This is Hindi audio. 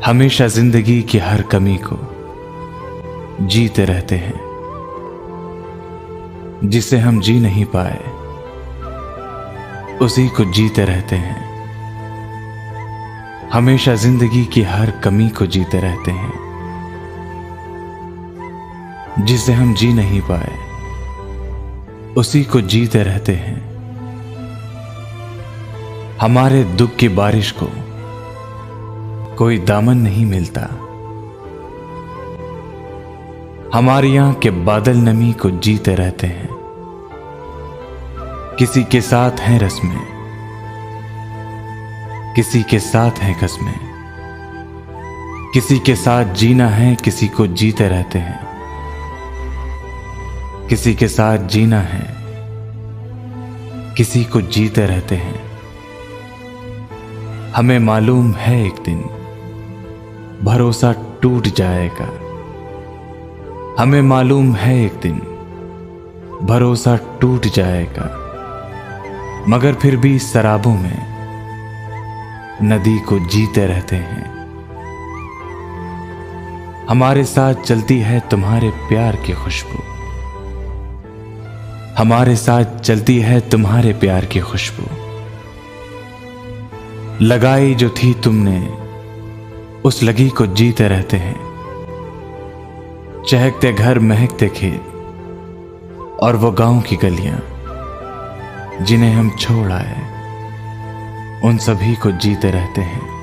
हमेशा जिंदगी की हर कमी को जीते रहते हैं, जिसे हम जी नहीं पाए उसी को जीते रहते हैं। हमेशा जिंदगी की हर कमी को जीते रहते हैं, जिसे हम जी नहीं पाए उसी को जीते रहते हैं। हमारे दुख की बारिश को कोई दामन नहीं मिलता, हमारी आंख के बादल नमी को जीते रहते हैं। किसी के साथ हैं रस्में, किसी के साथ हैं कस्में, किसी के साथ जीना है किसी को जीते रहते हैं। किसी के साथ जीना है किसी को जीते रहते हैं। हमें मालूम है एक दिन भरोसा टूट जाएगा, हमें मालूम है एक दिन भरोसा टूट जाएगा, मगर फिर भी शराबों में नदी को जीते रहते हैं। हमारे साथ चलती है तुम्हारे प्यार की खुशबू, हमारे साथ चलती है तुम्हारे प्यार की खुशबू। लगाई जो थी तुमने उस लगी को जीते रहते हैं। चहकते घर महकते खेत और वो गांव की गलियां जिन्हें हम छोड़ आए उन सभी को जीते रहते हैं।